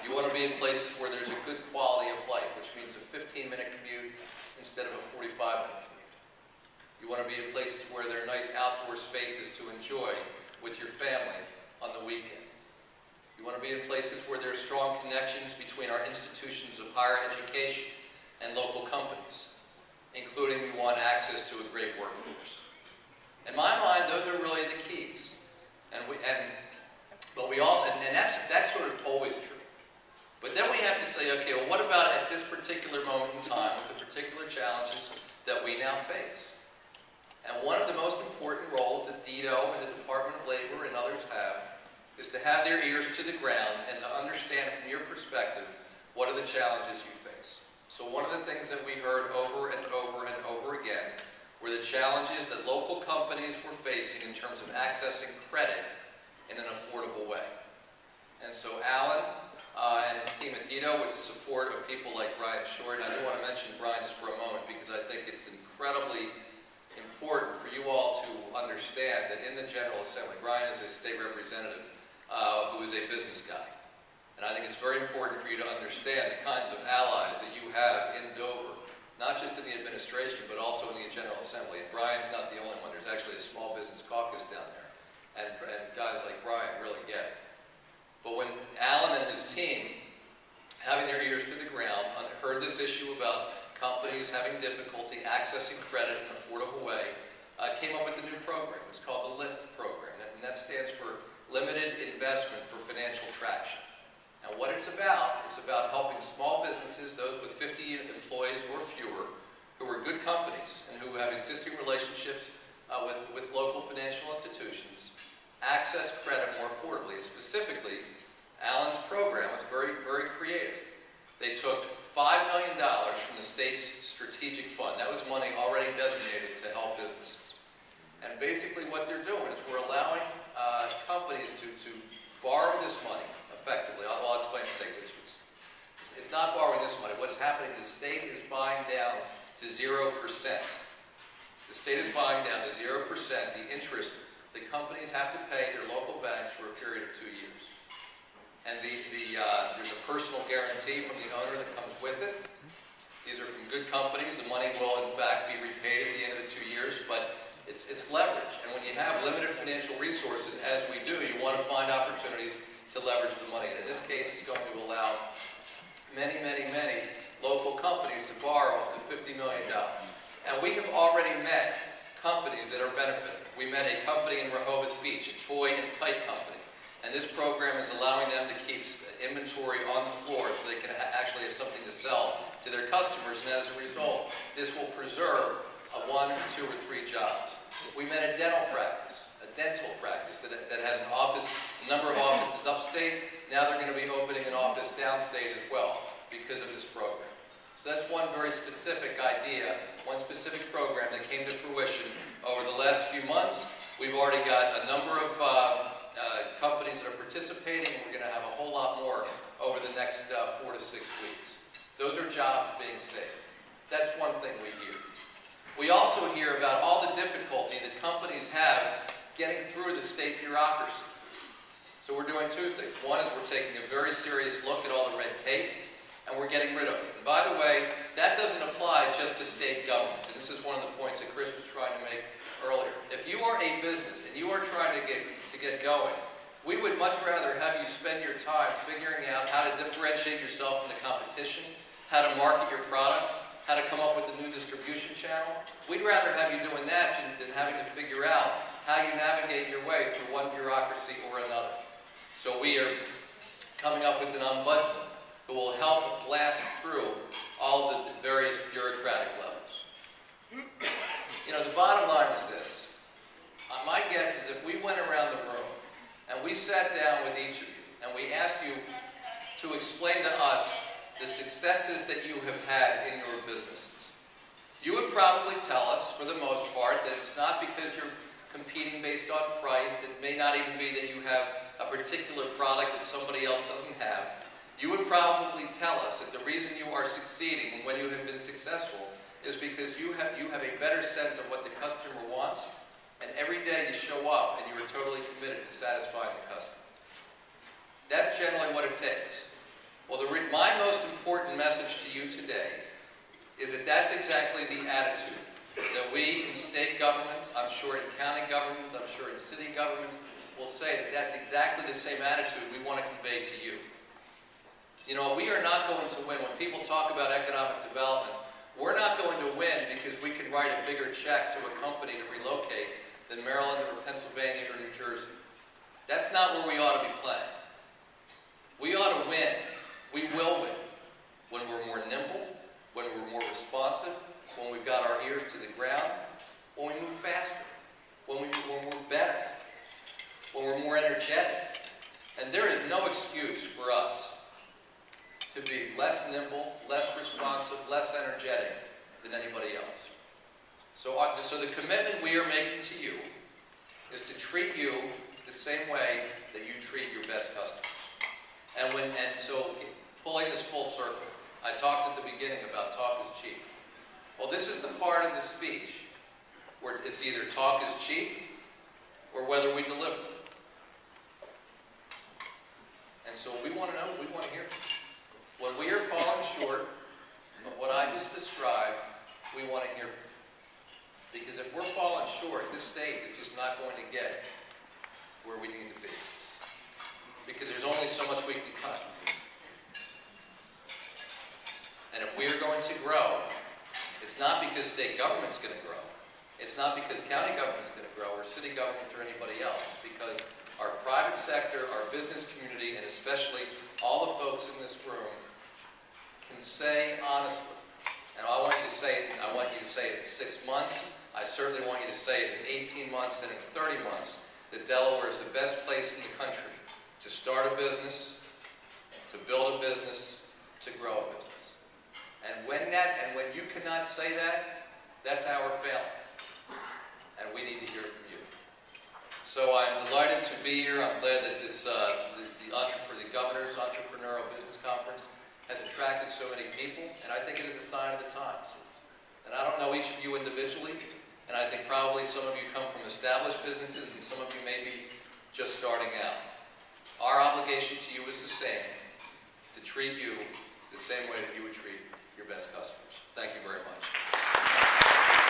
You want to be in places where there's a good quality of life, which means a 15-minute commute instead of a 45-minute commute. You want to be in places where there are nice outdoor spaces to enjoy with your family on the weekend. You want to be in places where there are strong connections between our institutions of higher education and local companies, including we want access to a great workforce. In my mind, those are really the keys. That's sort of always true. But then we have to say, okay, well, what about at this particular moment in time with the particular challenges that we now face? And one of the most important roles that DDO and the Department of Labor and others have is to have their ears to the ground and to understand from your perspective what are the challenges you face. So one of the things that we heard over and over and over again were the challenges that local companies were facing in terms of accessing credit in an affordable way. And so Alan and his team at DDO, with the support of people like Brian Short, and I do want to mention Brian just for a moment because I think it's incredibly important for you all to understand that in the General Assembly, Brian is a state representative who is a business guy. And I think it's very important for you to understand the kinds of allies that you have in Dover, not just in the administration, but also in the General Assembly. And Brian's not the only one. There's actually a small business caucus down there. And guys like Brian really get it. But when Alan and his team, having their ears to the ground, heard this issue about companies having difficulty accessing credit in an affordable way, came up with a new program. It's called the LIFT program, and that stands for Limited Investment for Financial Traction. Now what it's about helping small businesses, those with 50 employees or fewer, who are good companies and who have existing relationships with local financial institutions, access credit more affordably. And specifically, Alan's program was very, very creative. They took $5 million from the state's strategic fund. That was money already designated to help businesses. And basically what they're doing is we're allowing companies to borrow this money effectively. I'll explain in 6 weeks. It's not borrowing this money. What's happening, the state is buying down to 0%. The state is buying down to 0% the interest the companies have to pay their local banks for a period of 2 years. And there's a personal guarantee from the owner that comes with it. These are from good companies. The money will, in fact, be repaid at the end of the 2 years, but it's leverage. And when you have limited financial resources, as we do, you want to find opportunities to leverage the money. And in this case, it's going to allow many, many, many local companies to borrow up to $50 million. And we have already met companies that are benefiting. We met a company in Rehoboth Beach, a toy and kite company. And this program is allowing them to keep inventory on the floor so they can actually have something to sell to their customers. And as a result, this will preserve 1, 2, or 3 jobs. We met a dental practice that has a number of offices upstate. Now they're going to be opening an office downstate as well because of this program. So that's one very specific idea, one specific program that came to fruition over the last few months. We've already got a number of companies that are participating. We're going to have a whole lot more over the next 4 to 6 weeks. Those are jobs being saved. That's one thing we hear. We also hear about all the difficulty that companies have getting through the state bureaucracy. So we're doing 2 things. One is we're taking a very serious look at all the red tape, and we're getting rid of it. And by the way, that doesn't apply just to state government. And this is one of the points that Chris was trying to make earlier. If you are a business and you are trying to get going, we would much rather have you spend your time figuring out how to differentiate yourself from the competition, how to market your product, how to come up with a new distribution channel. We'd rather have you doing that than having to figure out how you navigate your way through one bureaucracy or another. So we are coming up with an ombudsman who will help blast through all of the various bureaucratic levels. You know, the bottom line is this. My guess is if we went around the room and we sat down with each of you and we asked you to explain to us the successes that you have had in your businesses, you would probably tell us, for the most part, that it's not because you're competing based on price. It may not even be that you have a particular product that somebody else doesn't have. You would probably tell us that the reason you are succeeding when you have been successful is because you have a better sense of what the customer wants, and every day you show up and you are totally committed to satisfying the customer. That's generally what it takes. Well, my most important message to you today is that that's exactly the attitude that we in state government, I'm sure in county government, I'm sure in city government, will say that that's exactly the same attitude we want to convey to you. You know, we are not going to win. When people talk about economic development, we're not going to win because we can write a bigger check to a company to relocate than Maryland or Pennsylvania or New Jersey. That's not where we ought to be playing. We ought to win. We will win when we're more nimble, when we're more responsive, when we've got our ears to the ground, when we move faster, when we're better, when we're more energetic. And there is no excuse for us to be less nimble, less responsive, less energetic than anybody else. So the commitment we are making to you is to treat you the same way that you treat your best customers. And so pulling this full circle, I talked at the beginning about talk is cheap. Well, this is the part of the speech where it's either talk is cheap or whether we deliver. And so we want to know, we want to hear. When we are falling short of what I just described, we want to hear. Because if we're falling short, this state is just not going to get where we need to be. Because there's only so much we can cut. And if we are going to grow, it's not because state government's going to grow. It's not because county government's going to grow or city government or anybody else. It's because our private sector, our business community, and especially all the folks in this room can say honestly, and I want you to say it in 6 months, I certainly want you to say it in 18 months and in 30 months, that Delaware is the best place in the country to start a business, to build a business, to grow a business. And when you cannot say that, that's how we're failing. And we need to hear from you. So I'm delighted to be here. I'm glad that this the Governor's Entrepreneurial Business Conference has attracted so many people, and I think it is a sign of the times. And I don't know each of you individually, and I think probably some of you come from established businesses, and some of you may be just starting out. Our obligation to you is the same, to treat you the same way that you would treat your best customers. Thank you very much.